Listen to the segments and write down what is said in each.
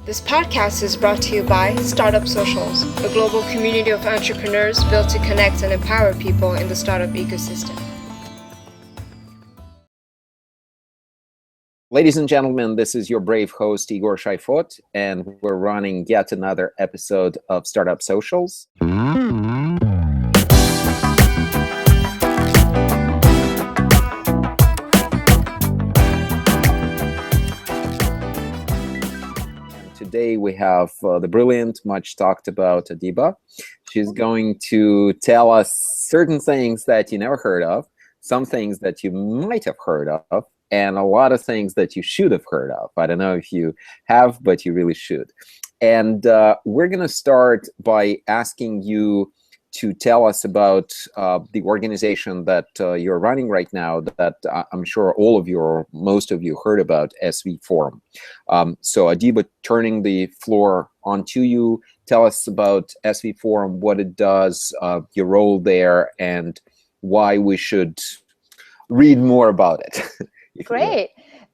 This podcast is brought to you by Startup Socials, a global community of entrepreneurs built to connect and empower people in the startup ecosystem. Ladies and gentlemen, this is your brave host, Igor Shaifot, and we're running yet another episode of Startup Socials. Today we have the brilliant, much talked about Adiba. She's going to tell us certain things that you never heard of, some things that you might have heard of, and a lot of things that you should have heard of. I don't know if you have, but you really should. And we're going to start by asking you to tell us about the organization that you're running right now that I'm sure all of you or most of you heard about, SV Forum. So Adiba, turning the floor onto you, tell us about SV Forum, what it does, your role there, and why we should read more about it. Great.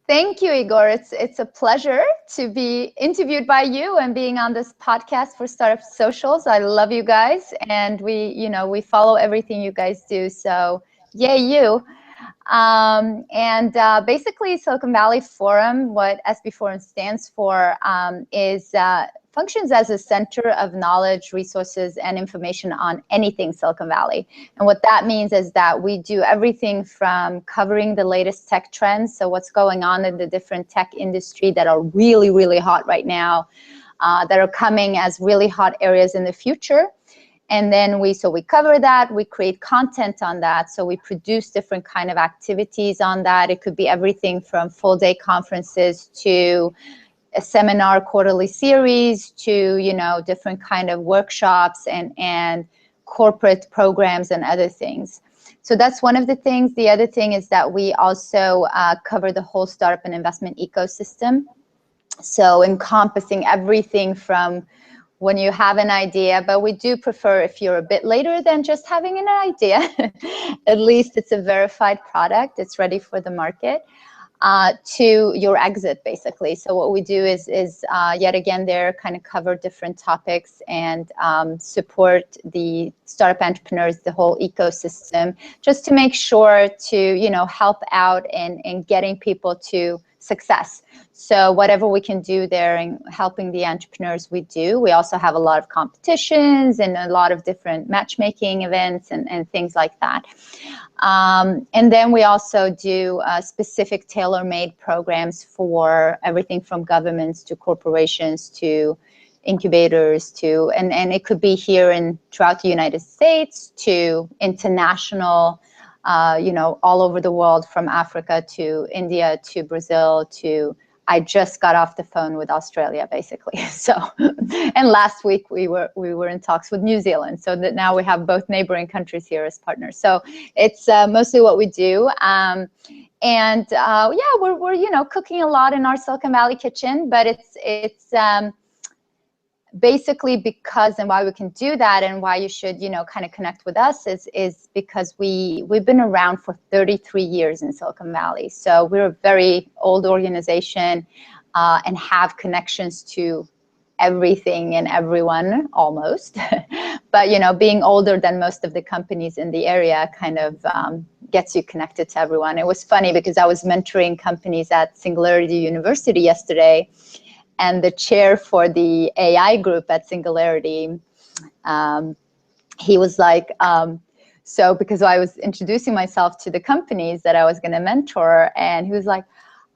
Thank you, Igor. It's a pleasure to be interviewed by you and being on this podcast for Startup Socials. I love you guys, and we follow everything you guys do. So yay you. Basically, Silicon Valley Forum, what SB Forum stands for, functions as a center of knowledge, resources, and information on anything Silicon Valley. And what that means is that we do everything from covering the latest tech trends, so what's going on in the different tech industry that are really, really hot right now, that are coming as really hot areas in the future. And then we cover that, we create content on that, so we produce different kind of activities on that. It could be everything from full-day conferences to a seminar quarterly series to, different kind of workshops and corporate programs and other things. So that's one of the things. The other thing is that we also cover the whole startup and investment ecosystem. So encompassing everything from when you have an idea, but we do prefer if you're a bit later than just having an idea, at least it's a verified product, it's ready for the market, to your exit, basically. So what we do is yet again there, kind of cover different topics and support the startup entrepreneurs, the whole ecosystem, just to make sure to, help out in getting people to success. So whatever we can do there in helping the entrepreneurs, we do. We also have a lot of competitions and a lot of different matchmaking events and things like that. And then we also do specific tailor-made programs for everything from governments to corporations to incubators to, and it could be here and throughout the United States to international, all over the world, from Africa to India to Brazil to, I just got off the phone with Australia, basically. So, and last week we were in talks with New Zealand. So that now we have both neighboring countries here as partners. So it's mostly what we do. We're cooking a lot in our Silicon Valley kitchen, but it's basically because, and why we can do that and why you should, kind of connect with us is because we've been around for 33 years in Silicon Valley. So we're a very old organization and have connections to everything and everyone almost. But, being older than most of the companies in the area kind of gets you connected to everyone. It was funny because I was mentoring companies at Singularity University yesterday, and the chair for the AI group at Singularity, he was like, so because I was introducing myself to the companies that I was going to mentor, and he was like,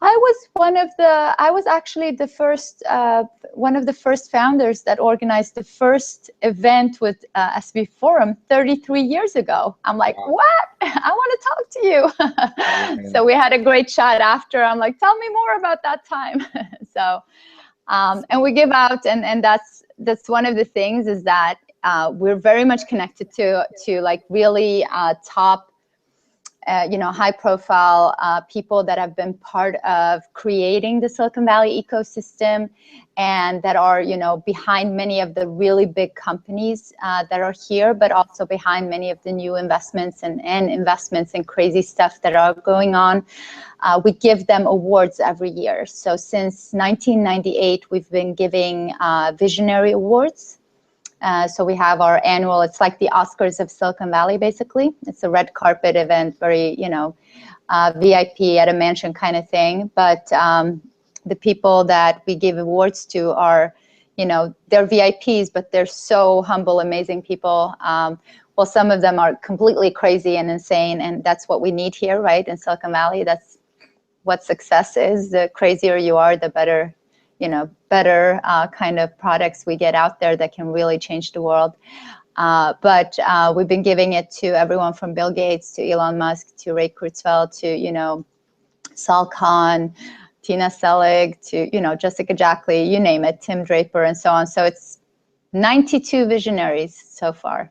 I was actually the first, one of the first founders that organized the first event with SV Forum 33 years ago. I'm like, what? I want to talk to you. So we had a great chat after. I'm like, tell me more about that time. So. And we give out, and that's one of the things is that we're very much connected to like really top high-profile people that have been part of creating the Silicon Valley ecosystem, and that are, behind many of the really big companies that are here, but also behind many of the new investments and investments and crazy stuff that are going on. We give them awards every year. So since 1998, we've been giving visionary awards. So we have our annual, it's like the Oscars of Silicon Valley, basically. It's a red carpet event, very, VIP at a mansion kind of thing. But the people that we give awards to are, they're VIPs, but they're so humble, amazing people. Well, some of them are completely crazy and insane, and that's what we need here, right? In Silicon Valley, that's what success is. The crazier you are, the better kind of products we get out there that can really change the world. But we've been giving it to everyone from Bill Gates to Elon Musk to Ray Kurzweil to, Sal Khan, Tina Selig to, Jessica Jackley, you name it, Tim Draper, and so on. So it's 92 visionaries so far.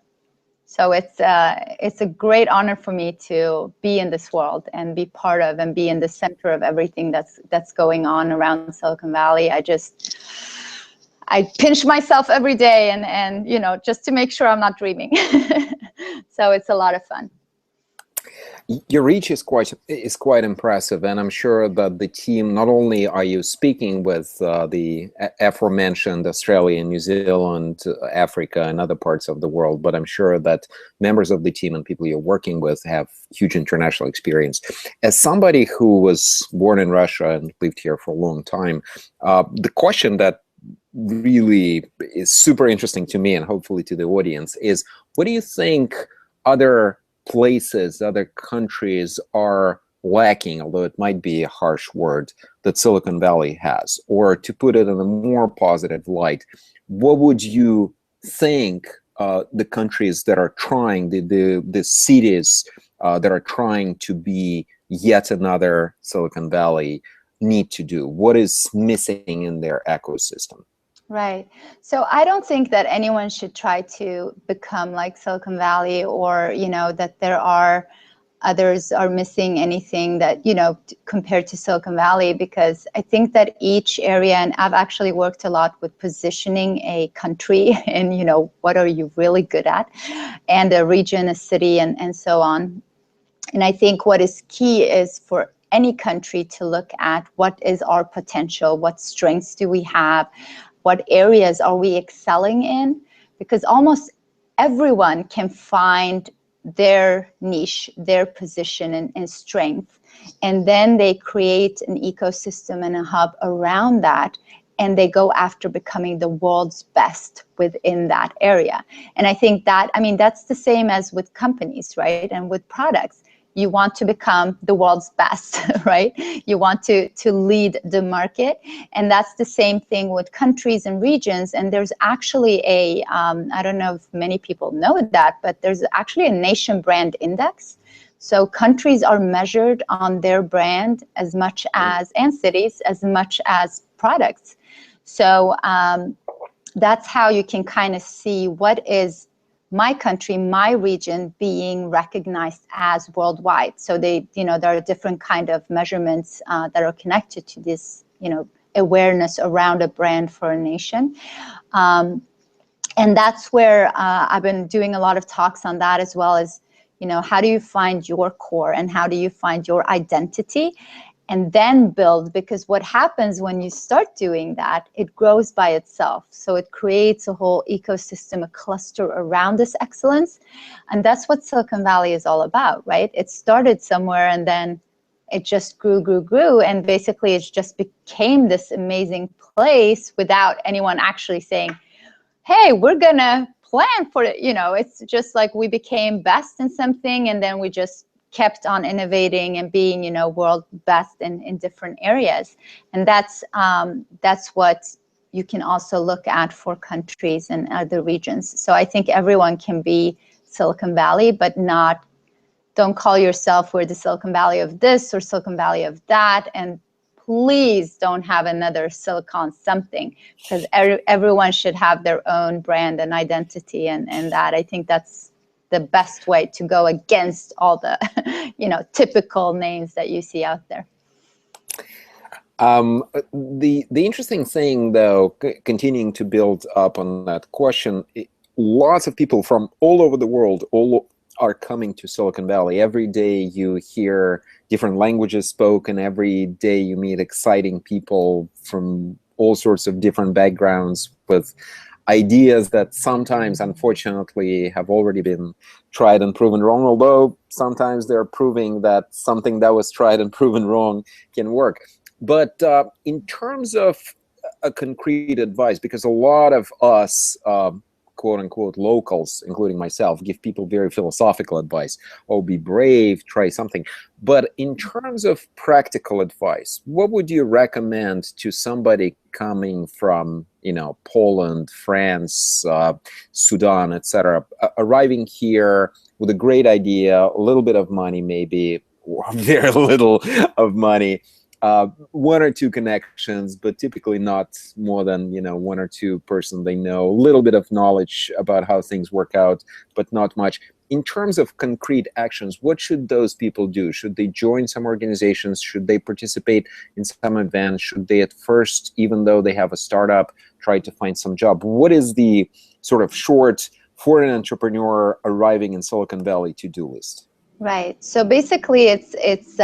So it's a great honor for me to be in this world and be part of and be in the center of everything that's going on around Silicon Valley. I pinch myself every day and just to make sure I'm not dreaming. So it's a lot of fun. Your reach is quite impressive, and I'm sure that the team, not only are you speaking with the aforementioned Australia, New Zealand, Africa, and other parts of the world, but I'm sure that members of the team and people you're working with have huge international experience. As somebody who was born in Russia and lived here for a long time, the question that really is super interesting to me and hopefully to the audience is, what do you think other places, other countries are lacking, although it might be a harsh word, that Silicon Valley has? Or to put it in a more positive light, what would you think the countries that are trying, the cities that are trying to be yet another Silicon Valley need to do? What is missing in their ecosystem? Right. So I don't think that anyone should try to become like Silicon Valley, or, that there are others are missing anything that, compared to Silicon Valley, because I think that each area, and I've actually worked a lot with positioning a country and, what are you really good at, and a region, a city, and so on. And I think what is key is for any country to look at what is our potential, what strengths do we have, what areas are we excelling in? Because almost everyone can find their niche, their position and strength. And then they create an ecosystem and a hub around that. And they go after becoming the world's best within that area. And I think that's the same as with companies, right? And with products. You want to become the world's best, right? You want to lead the market. And that's the same thing with countries and regions. And there's actually I don't know if many people know that, but there's actually a nation brand index. So countries are measured on their brand as much as, and cities, as much as products. So that's how you can kind of see what is my country, my region being recognized as worldwide. So there are different kind of measurements that are connected to this, awareness around a brand for a nation. And that's where I've been doing a lot of talks on that, as well as, how do you find your core and how do you find your identity? And then build, because what happens when you start doing that, it grows by itself. So it creates a whole ecosystem, a cluster around this excellence. And that's what Silicon Valley is all about, right? It started somewhere and then it just grew. And basically it just became this amazing place without anyone actually saying, hey, we're gonna plan for it. It's just like we became best in something and then we just kept on innovating and being, world best in different areas. And that's what you can also look at for countries and other regions. So I think everyone can be Silicon Valley, but don't call yourself we're the Silicon Valley of this or Silicon Valley of that. And please don't have another Silicon something, because everyone should have their own brand and identity. And that, I think that's the best way to go against all the, typical names that you see out there. The interesting thing, though, continuing to build up on that question, lots of people from all over the world are coming to Silicon Valley. Every day you hear different languages spoken. Every day you meet exciting people from all sorts of different backgrounds with ideas that sometimes, unfortunately, have already been tried and proven wrong, although sometimes they're proving that something that was tried and proven wrong can work. But in terms of a concrete advice, because a lot of us, quote unquote, locals, including myself, give people very philosophical advice. Oh, be brave, try something. But in terms of practical advice, what would you recommend to somebody coming from, Poland, France, Sudan, etc., arriving here with a great idea, a little bit of money maybe, or very little of money, one or two connections, but typically not more than, one or two person they know, a little bit of knowledge about how things work out, but not much. In terms of concrete actions, what should those people do? Should they join some organizations? Should they participate in some events? Should they at first, even though they have a startup, try to find some job? What is the sort of short, for an entrepreneur arriving in Silicon Valley, to-do list? Right. So basically it's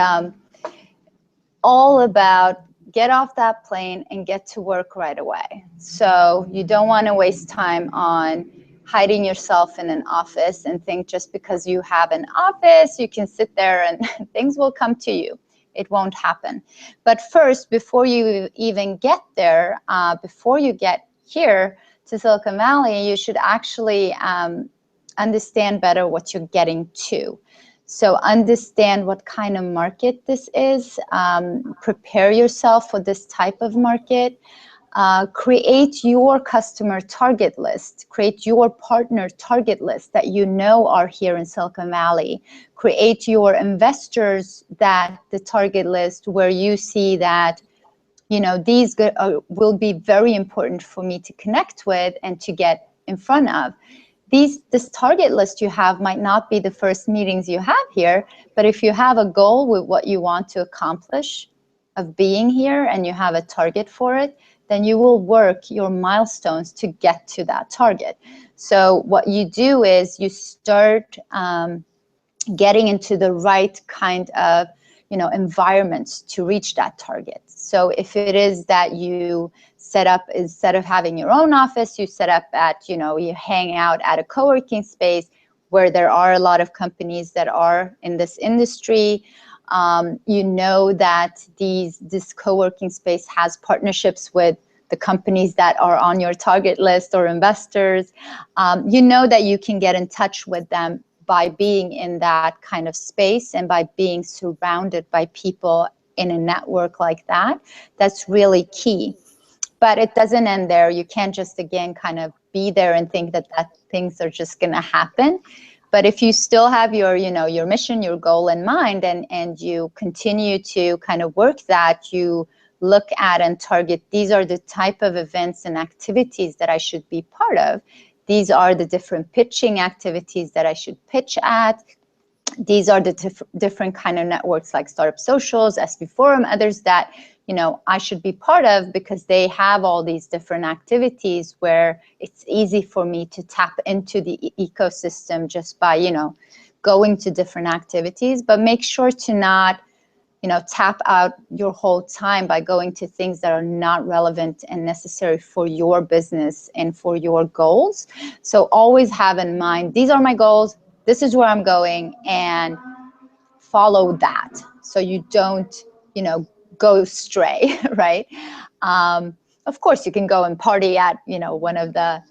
all about get off that plane and get to work right away. So you don't want to waste time on hiding yourself in an office and think just because you have an office, you can sit there and things will come to you. It won't happen. But first, before you even get there, before you get here to Silicon Valley, you should actually understand better what you're getting to. So understand what kind of market this is, prepare yourself for this type of market, create your customer target list, create your partner target list that you know are here in Silicon Valley, create your investors the target list where you see that, these will be very important for me to connect with and to get in front of. This target list you have might not be the first meetings you have here, but if you have a goal with what you want to accomplish of being here and you have a target for it, then you will work your milestones to get to that target. So what you do is you start getting into the right kind of environments to reach that target. So if it is that you set up, instead of having your own office, you set up at, you hang out at a co-working space where there are a lot of companies that are in this industry. You know that this co-working space has partnerships with the companies that are on your target list or investors. You know that you can get in touch with them by being in that kind of space and by being surrounded by people in a network like that. That's really key. But it doesn't end there. You can't just, again, kind of be there and think that things are just going to happen. But if you still have your, your mission, your goal in mind, and you continue to kind of work that, you look at and target, these are the type of events and activities that I should be part of. These are the different pitching activities that I should pitch at. These are the different kind of networks like Startup Socials, SV Forum, others that, I should be part of because they have all these different activities where it's easy for me to tap into the ecosystem just by, going to different activities. But make sure to not, tap out your whole time by going to things that are not relevant and necessary for your business and for your goals. So always have in mind, these are my goals, this is where I'm going, and follow that so you don't, go stray, right? Of course, you can go and party at, one of the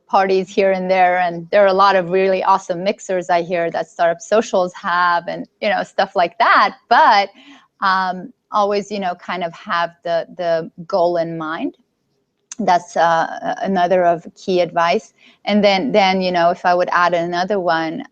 parties here and there, and there are a lot of really awesome mixers I hear that Startup Socials have, and, stuff like that. But always, kind of have the goal in mind. That's another of key advice. And then, if I would add another one,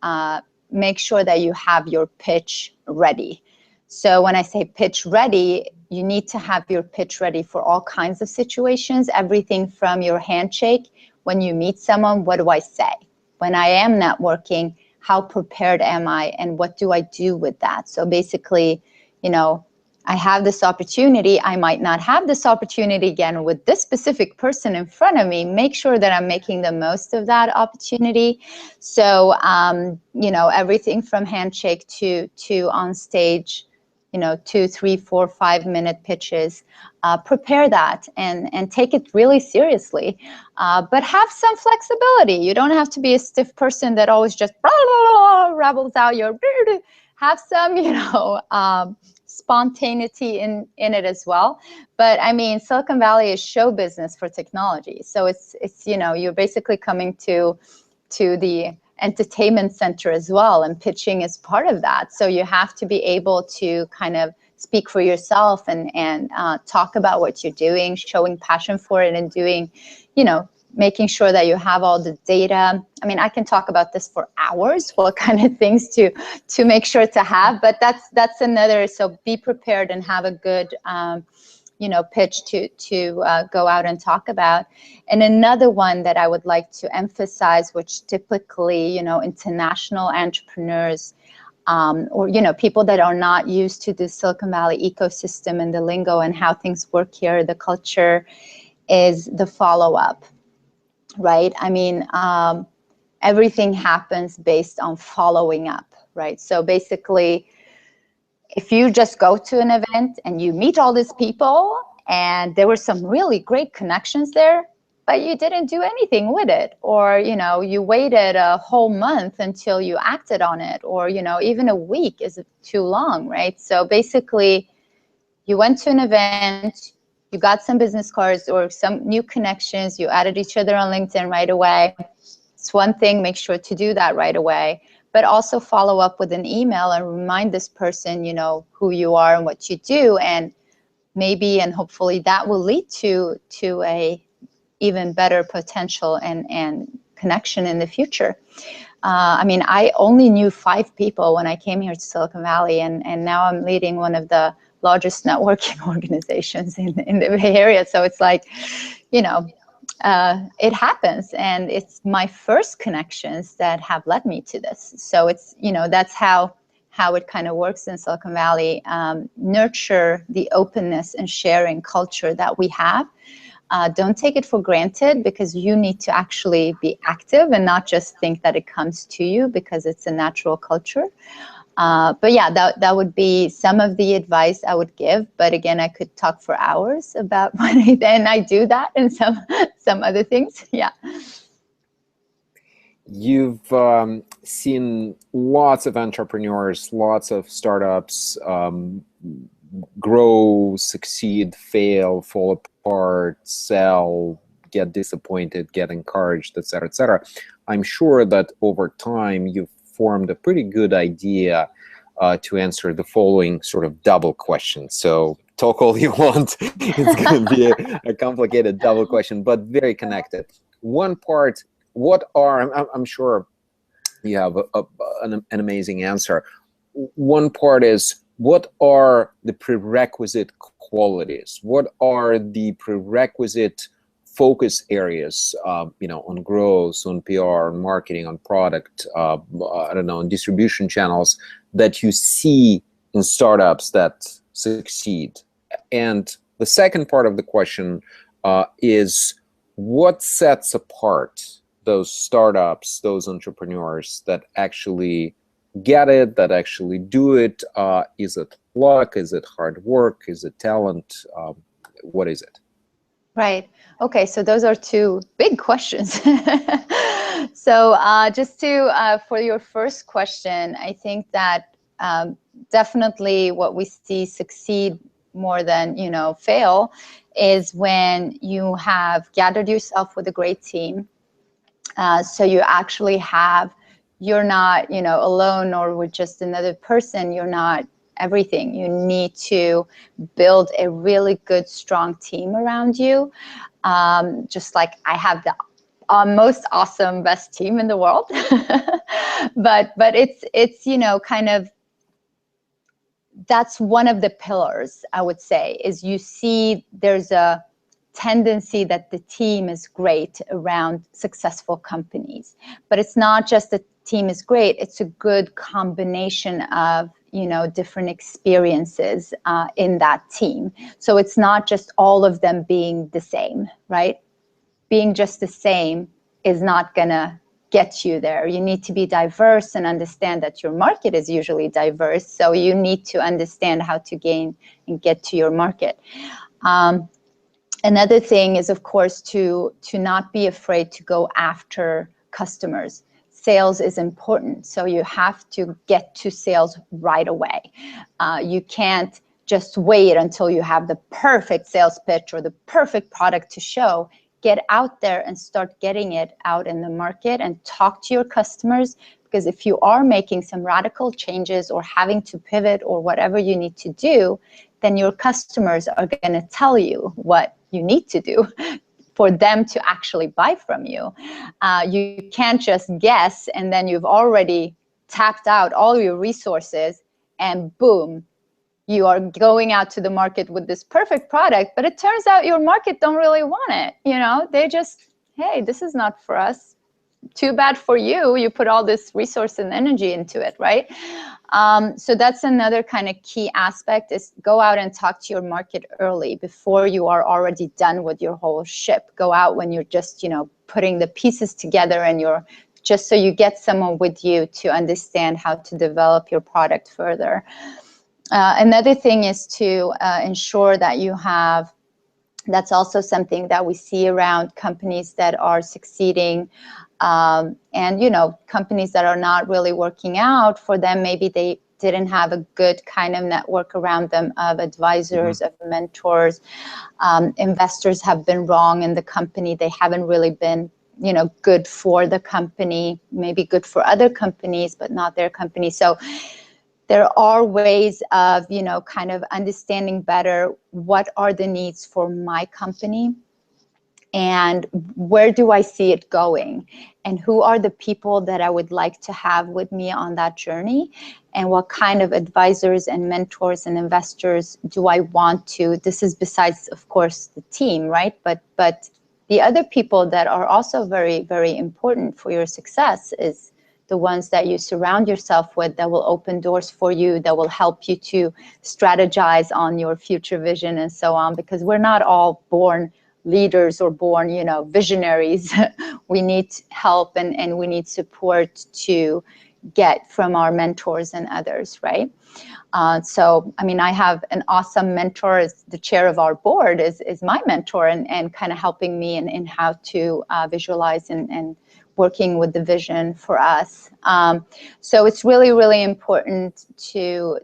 make sure that you have your pitch ready. So when I say pitch ready, you need to have your pitch ready for all kinds of situations, everything from your handshake. When you meet someone, what do I say? When I am networking, how prepared am I, and what do I do with that? So basically, you know, I have this opportunity. I might not have this opportunity again with this specific person in front of me. Make sure that I'm making the most of that opportunity. So, you know, everything from handshake to on stage, you know, 2, 3, 4, 5 minute pitches. Prepare that and take it really seriously, but have some flexibility. You don't have to be a stiff person that always just rabbles out your. Have some, you know, spontaneity in it as well. But I mean, Silicon Valley is show business for technology. So it's you know, you're basically coming to the entertainment center as well, and pitching is part of that. So you have to be able to kind of speak for yourself and talk about what you're doing, showing passion for it, and doing, you know, making sure that you have all the data. I mean, I can talk about this for hours, what kind of things to make sure to have, but that's another. So be prepared and have a good, you know, pitch to go out and talk about. And another one that I would like to emphasize, which typically, you know, international entrepreneurs, or, you know, people that are not used to the Silicon Valley ecosystem and the lingo and how things work here, the culture, is the follow-up. Right? I mean, everything happens based on following up, right? So basically, if you just go to an event and you meet all these people and there were some really great connections there, but you didn't do anything with it, or, you know, you waited a whole month until you acted on it, or, you know, even a week is too long, right? So basically, you went to an event, you got some business cards or some new connections, you added each other on LinkedIn right away. It's one thing, make sure to do that right away, but also follow up with an email and remind this person, you know, who you are and what you do, and maybe and hopefully that will lead to a even better potential and connection in the future. I mean, I only knew 5 people when I came here to Silicon Valley, and now I'm leading one of the largest networking organizations in the Bay Area. So it's like, you know, it happens, and it's my first connections that have led me to this. So it's, you know, that's how it kind of works in Silicon Valley. Nurture the openness and sharing culture that we have. Don't take it for granted, because you need to actually be active and not just think that it comes to you, because it's a natural culture. But yeah, that would be some of the advice I would give. But again, I could talk for hours about when I do that and some other things. Yeah. You've seen lots of entrepreneurs, lots of startups grow, succeed, fail, fall apart, sell, get disappointed, get encouraged, etc., etc. I'm sure that over time you've formed a pretty good idea to answer the following sort of double question. So talk all you want. It's going to be a complicated double question, but very connected. One part, what are, I'm sure you have an amazing answer. One part is, what are the prerequisite qualities? What are the prerequisite focus areas, you know, on growth, on PR, on marketing, on product, I don't know, on distribution channels that you see in startups that succeed? And the second part of the question is, what sets apart those startups, those entrepreneurs that actually get it, that actually do it? Is it luck? Is it hard work? Is it talent? What is it? Right. Okay. So those are 2 big questions. So just to, for your first question, I think that definitely what we see succeed more than, you know, fail is when you have gathered yourself with a great team. So you actually have, you're not, you know, alone or with just another person. You're not everything. You need to build a really good, strong team around you. Just like I have the most awesome, best team in the world. but it's, you know, kind of, that's one of the pillars, I would say, is you see there's a tendency that the team is great around successful companies, but it's not just the team is great, it's a good combination of, you know, different experiences in that team. So it's not just all of them being the same, right? Being just the same is not gonna get you there. You need to be diverse and understand that your market is usually diverse. So you need to understand how to gain and get to your market. Another thing is, of course, to not be afraid to go after customers. Sales is important, so you have to get to sales right away. You can't just wait until you have the perfect sales pitch or the perfect product to show. Get out there and start getting it out in the market and talk to your customers, because if you are making some radical changes or having to pivot or whatever you need to do, then your customers are going to tell you what you need to do for them to actually buy from you. You can't just guess and then you've already tapped out all your resources and boom, you are going out to the market with this perfect product, but it turns out your market don't really want it. You know, they just, hey, this is not for us. Too bad for you. You put all this resource and energy into it, right? So that's another kind of key aspect, is go out and talk to your market early before you are already done with your whole ship. Go out when you're just, you know, putting the pieces together and you're just so you get someone with you to understand how to develop your product further. Another thing is to ensure that you have, that's also something that we see around companies that are succeeding, and, you know, companies that are not really working out for them, maybe they didn't have a good kind of network around them of advisors, of mentors. Investors have been wrong in the company. They haven't really been, you know, good for the company, maybe good for other companies, but not their company. So there are ways of, you know, kind of understanding better what are the needs for my company and where do I see it going, and who are the people that I would like to have with me on that journey, and what kind of advisors and mentors and investors do I want to, this is besides, of course, the team, right? But the other people that are also very, very important for your success is the ones that you surround yourself with, that will open doors for you, that will help you to strategize on your future vision and so on, because we're not all born leaders or born, you know, visionaries. We need help and we need support to get from our mentors and others, right? So, I mean, I have an awesome mentor. As the chair of our board is my mentor and kind of helping me in how to visualize and working with the vision for us. So it's really, really important to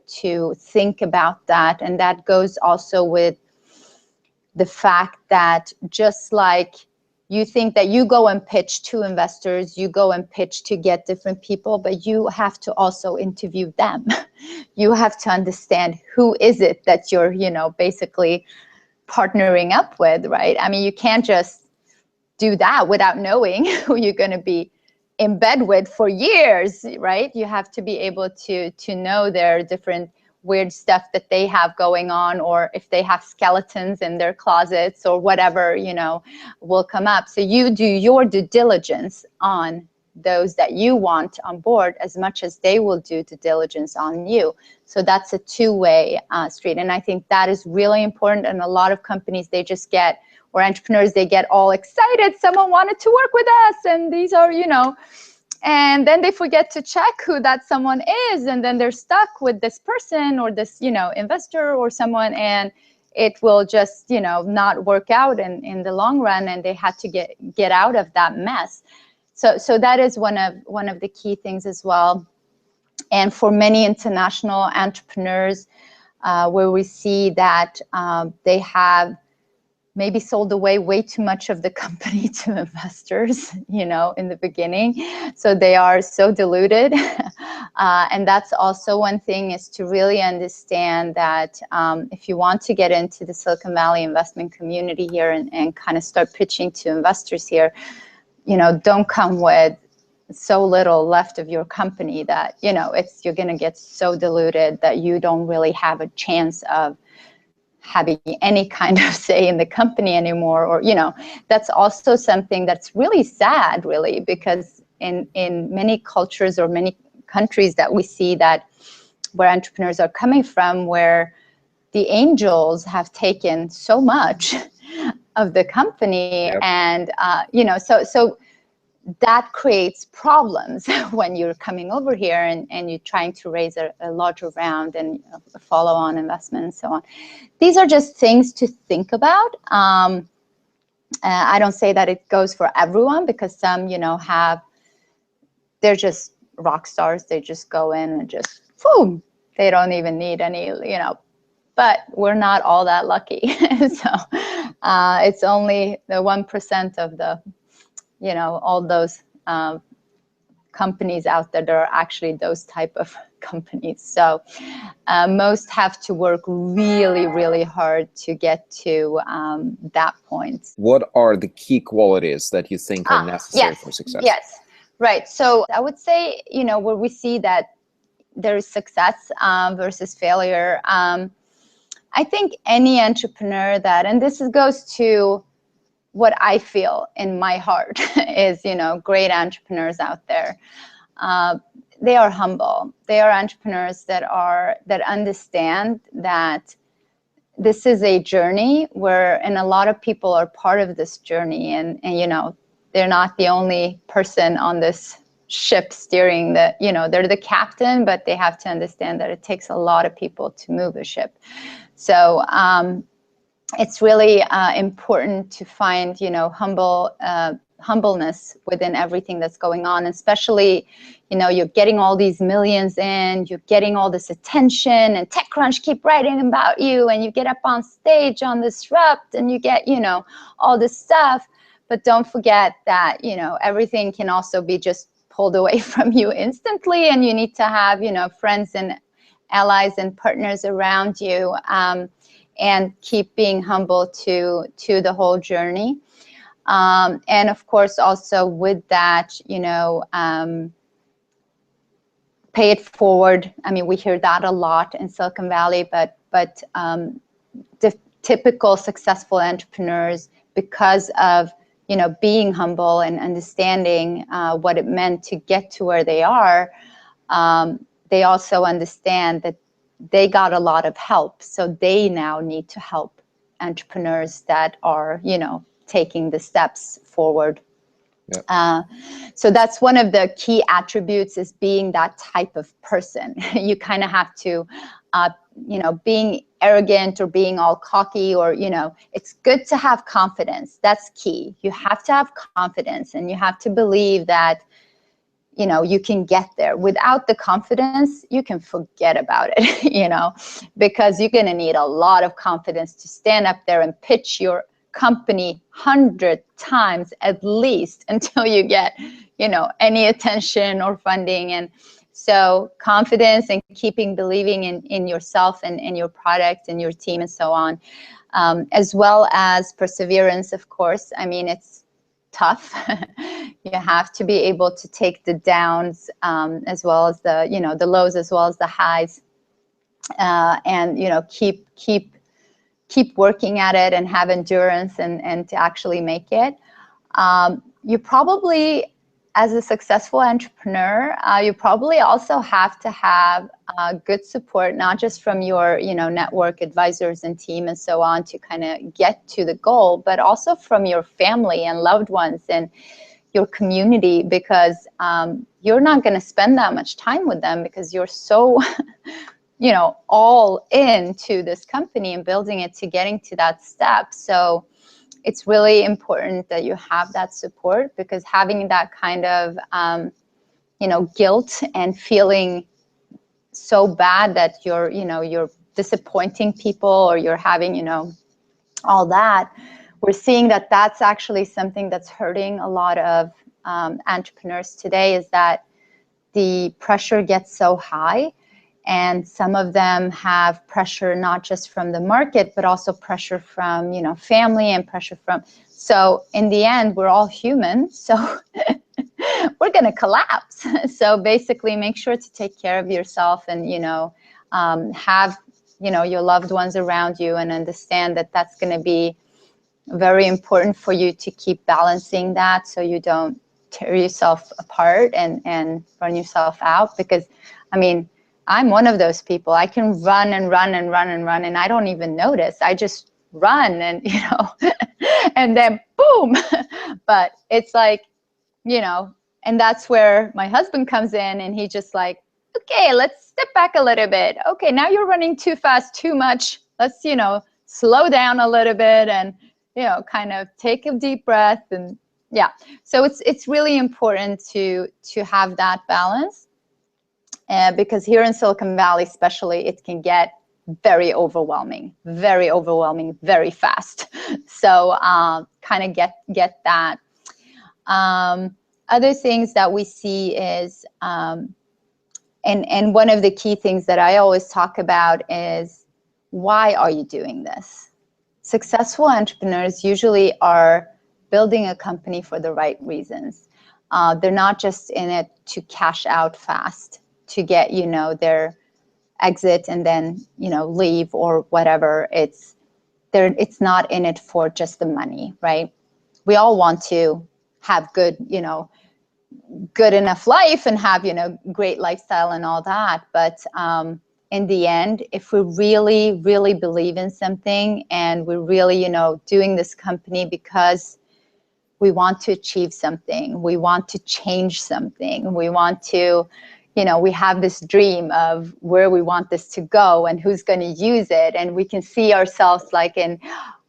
think about that. And that goes also with the fact that just like you think that you go and pitch to investors, you go and pitch to get different people, but you have to also interview them. You have to understand who is it that you're, you know, basically partnering up with, right? I mean, you can't just do that without knowing who you're going to be in bed with for years, right? You have to be able to know their different weird stuff that they have going on, or if they have skeletons in their closets or whatever, you know, will come up. So you do your due diligence on those that you want on board as much as they will do due diligence on you. So that's a two-way street. And I think that is really important. And a lot of companies, they just get, or entrepreneurs, they get all excited. Someone wanted to work with us and these are, you know, and then they forget to check who that someone is. And then they're stuck with this person or this, you know, investor or someone, and it will just, you know, not work out in the long run. And they had to get out of that mess. So that is one of the key things as well. And for many international entrepreneurs, where we see that they have maybe sold away way too much of the company to investors, you know, in the beginning. So they are so diluted. And that's also one thing, is to really understand that if you want to get into the Silicon Valley investment community here and kind of start pitching to investors here, you know, don't come with so little left of your company that, you know, you're going to get so diluted that you don't really have a chance of having any kind of say in the company anymore. Or, you know, that's also something that's really sad, really, because in many cultures or many countries that we see that where entrepreneurs are coming from, where the angels have taken so much of the company. Yep. And so that creates problems when you're coming over here and you're trying to raise a larger round and a follow-on investment and so on. These are just things to think about. I don't say that it goes for everyone, because some, they're just rock stars. They just go in and just, boom, they don't even need any, but we're not all that lucky. So it's only the 1% of the, all those companies out there that are actually those type of companies. So most have to work really, really hard to get to that point. What are the key qualities that you think are necessary for success? Yes, right. So I would say, where we see that there is success versus failure. I think any entrepreneur that, and this goes to what I feel in my heart is, great entrepreneurs out there. They are humble. They are entrepreneurs that understand that this is a journey and a lot of people are part of this journey, and they're not the only person on this ship steering they're the captain, but they have to understand that it takes a lot of people to move a ship. So it's really important to find, humbleness within everything that's going on, especially, you're getting all these millions in, you're getting all this attention, and TechCrunch keep writing about you, and you get up on stage on Disrupt, and you get, all this stuff. But don't forget that, everything can also be just pulled away from you instantly, and you need to have, friends and allies and partners around you, and keep being humble to the whole journey. And of course, also with that, pay it forward. I mean, we hear that a lot in Silicon Valley, but the typical successful entrepreneurs, because of being humble and understanding what it meant to get to where they are, they also understand that they got a lot of help. So they now need to help entrepreneurs that are, taking the steps forward. Yep. So that's one of the key attributes, is being that type of person. You kind of have to, being arrogant or being all cocky, or, it's good to have confidence. That's key. You have to have confidence, and you have to believe that, you can get there. Without the confidence, you can forget about it, because you're going to need a lot of confidence to stand up there and pitch your company 100 times at least until you get, any attention or funding. And so confidence and keeping believing in yourself and in your product and your team and so on, as well as perseverance, of course. I mean, it's tough. You have to be able to take the downs, as well as the, the lows, as well as the highs, and, keep working at it and have endurance and to actually make it. You probably, as a successful entrepreneur, you probably also have to have good support, not just from your, network advisors and team and so on, to kind of get to the goal, but also from your family and loved ones and your community, because you're not going to spend that much time with them, because you're so all into this company and building it to getting to that step. So it's really important that you have that support, because having that kind of, guilt and feeling so bad that you're disappointing people, or you're having, all that, we're seeing that that's actually something that's hurting a lot of entrepreneurs today, is that the pressure gets so high. And some of them have pressure not just from the market, but also pressure from, family, and pressure from, so in the end, we're all human. So we're going to collapse. So basically make sure to take care of yourself, and, have, your loved ones around you, and understand that that's going to be very important for you to keep balancing that, so you don't tear yourself apart and burn yourself out. Because, I mean, I'm one of those people. I can run and run and run and run, and I don't even notice. I just run and, you know, and then boom. But it's like, you know, and that's where my husband comes in, and he just like, okay, let's step back a little bit. Okay, now you're running too fast, too much. Let's, you know, slow down a little bit and, you know, kind of take a deep breath. And yeah, so it's really important to have that balance, because here in Silicon Valley especially, it can get very overwhelming, very fast. So kind of get that. Other things that we see is, and one of the key things that I always talk about is, why are you doing this? Successful entrepreneurs usually are building a company for the right reasons. They're not just in it to cash out fast, to get, you know, their exit and then, you know, leave or whatever. It's not in it for just the money, right? We all want to have good, you know, good enough life and have, you know, great lifestyle and all that. But in the end, if we really, really believe in something and we're really, you know, doing this company because we want to achieve something, we want to change something, we want to, you know, we have this dream of where we want this to go and who's going to use it. And we can see ourselves like in,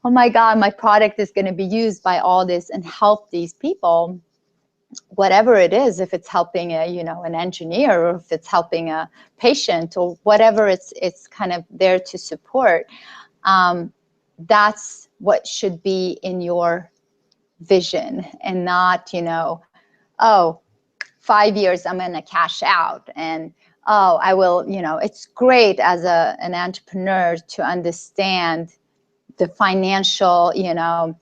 oh my God, my product is going to be used by all this and help these people. Whatever it is, if it's helping a, you know, an engineer, or if it's helping a patient, or whatever it's kind of there to support, that's what should be in your vision, and not, you know, oh, 5 years I'm going to cash out, and oh, I will, you know, it's great as an entrepreneur to understand the financial, you know,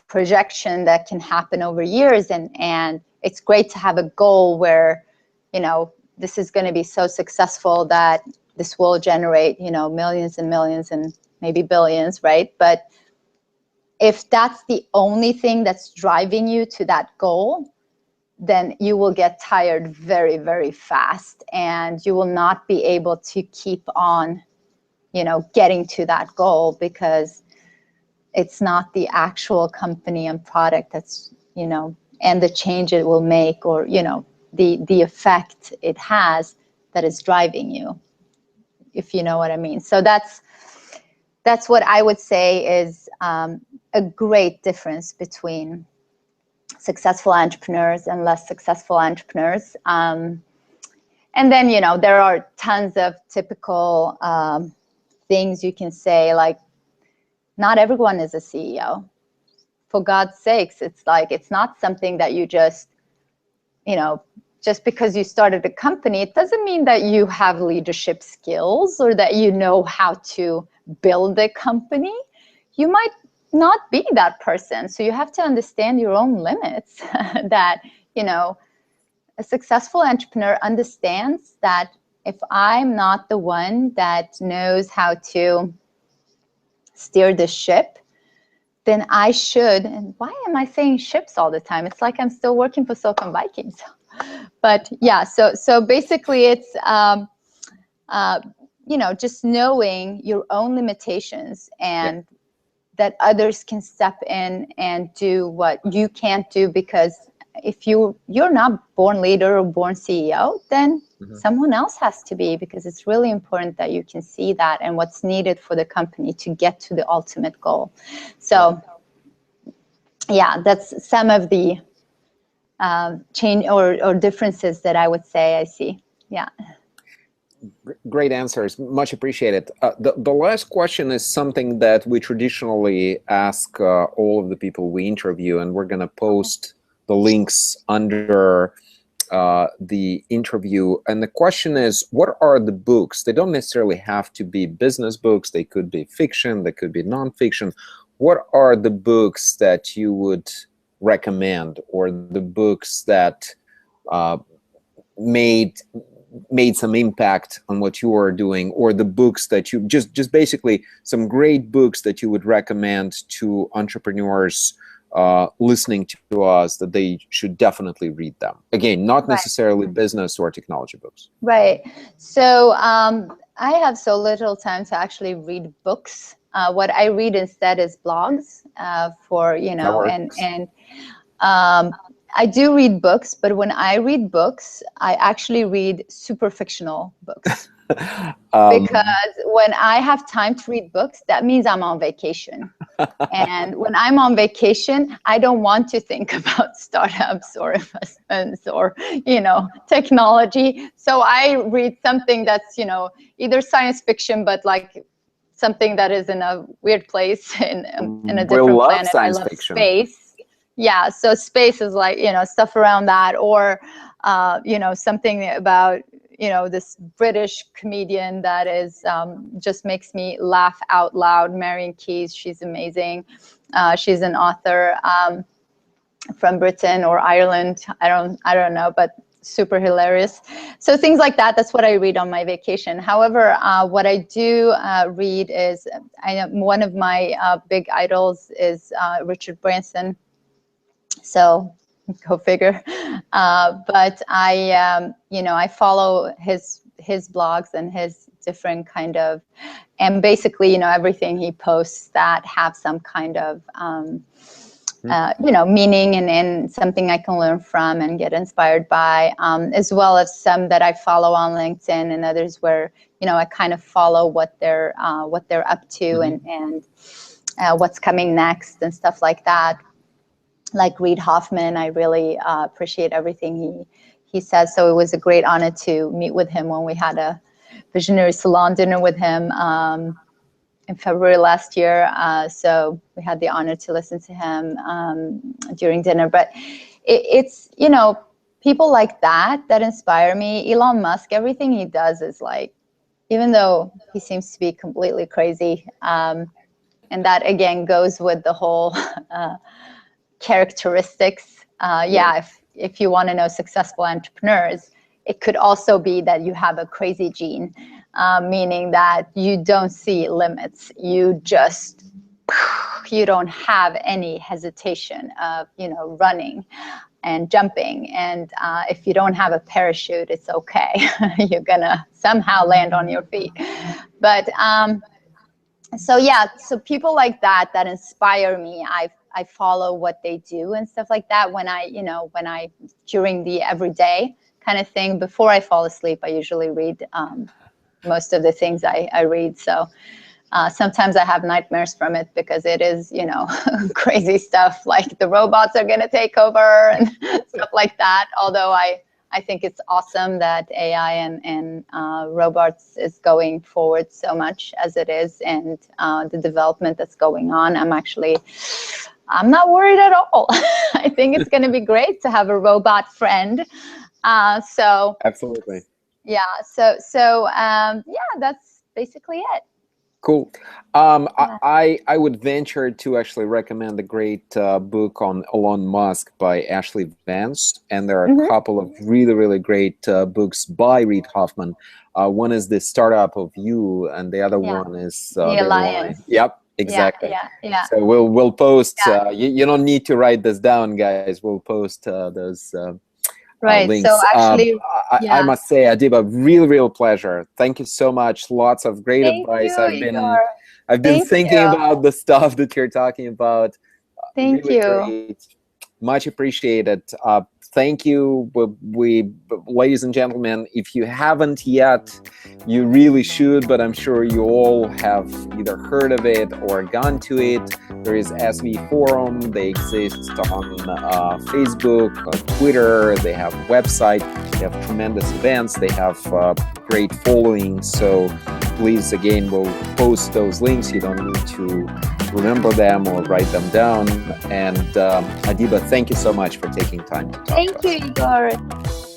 projection that can happen over years, and it's great to have a goal where, you know, this is going to be so successful that this will generate, you know, millions and millions and maybe billions, right? But if that's the only thing that's driving you to that goal, then you will get tired very, very fast, and you will not be able to keep on, you know, getting to that goal, because it's not the actual company and product that's, you know, and the change it will make, or, you know, the effect it has that is driving you, if you know what I mean. So that's what I would say is a great difference between successful entrepreneurs and less successful entrepreneurs. And then, you know, there are tons of typical things you can say, like, not everyone is a CEO. For God's sakes, it's like, it's not something that you just, you know, just because you started a company, it doesn't mean that you have leadership skills or that you know how to build a company. You might not be that person. So you have to understand your own limits. That, you know, a successful entrepreneur understands that if I'm not the one that knows how to steer the ship, then I should, and why am I saying ships all the time? It's like I'm still working for Silicon Vikings. But yeah, so basically it's, you know, just knowing your own limitations, and that others can step in and do what you can't do, because if you're not born leader or born CEO, then someone else has to be, because it's really important that you can see that and what's needed for the company to get to the ultimate goal. So yeah, that's some of the change or differences that I would say I see. Yeah. Great answers, much appreciated. The last question is something that we traditionally ask all of the people we interview, and we're going to post the links under the interview. And the question is, what are the books? They don't necessarily have to be business books. They could be fiction. They could be nonfiction. What are the books that you would recommend, or the books that made some impact on what you are doing, or the books that you just basically some great books that you would recommend to entrepreneurs listening to us that they should definitely read them? Again, not Right. necessarily business or technology books. Right. So I have so little time to actually read books. What I read instead is blogs for, you know, and I do read books, but when I read books, I actually read super fictional books. Because when I have time to read books, that means I'm on vacation. And when I'm on vacation, I don't want to think about startups or investments or, you know, technology. So I read something that's, you know, either science fiction, but like something that is in a weird place in a different planet. I love space. Yeah, so space is like, you know, stuff around that, or, you know, something about, you know, this British comedian that is just makes me laugh out loud. Marion Keyes, she's amazing. She's an author from Britain or Ireland. I don't know, but super hilarious. So things like that. That's what I read on my vacation. However, what I do read is, one of my big idols is Richard Branson. So go figure. But I, you know, I follow his blogs and his different kind of, and basically, you know, everything he posts that have some kind of, you know, meaning and something I can learn from and get inspired by, as well as some that I follow on LinkedIn and others where, you know, I kind of follow what they're up to and what's coming next and stuff like that. Like Reid Hoffman, I really appreciate everything he says. So it was a great honor to meet with him when we had a Visionary Salon dinner with him in February last year. So we had the honor to listen to him during dinner. But it's, you know, people like that inspire me. Elon Musk, everything he does is like, even though he seems to be completely crazy, and that again goes with the whole characteristics. Yeah, if you want to know successful entrepreneurs, it could also be that you have a crazy gene, meaning that you don't see limits. You just, you don't have any hesitation of, you know, running and jumping. And if you don't have a parachute, it's okay. You're gonna somehow land on your feet. But so yeah, so people like that inspire me. I follow what they do and stuff like that. When I, you know, during the everyday kind of thing, before I fall asleep, I usually read most of the things I read. So sometimes I have nightmares from it because it is, you know, crazy stuff like the robots are going to take over and stuff like that. Although I think it's awesome that AI and robots is going forward so much as it is, and the development that's going on. I'm not worried at all. I think it's going to be great to have a robot friend. So absolutely. Yeah. So yeah, that's basically it. Cool. I would venture to actually recommend the great book on Elon Musk by Ashley Vance, and there are a couple of really great books by Reid Hoffman. One is The Startup of You, and the other one is The Alliance. Yep, exactly. Yeah. So we'll post. You don't need to write this down, guys. We'll post those. Right. Links. So actually, I must say, Adiba, real pleasure. Thank you so much. Lots of great advice. I've been thinking about the stuff that you're talking about. Thank really you. Great. Much appreciated. Thank you. We, ladies and gentlemen, if you haven't yet, you really should, but I'm sure you all have either heard of it or gone to it. There is SV Forum. They exist on Facebook, on Twitter. They have a website. They have tremendous events. They have great following. So please, again, we'll post those links. You don't need to remember them or write them down. And Adiba, thank you so much for taking time to talk to us. Thank you, Igor.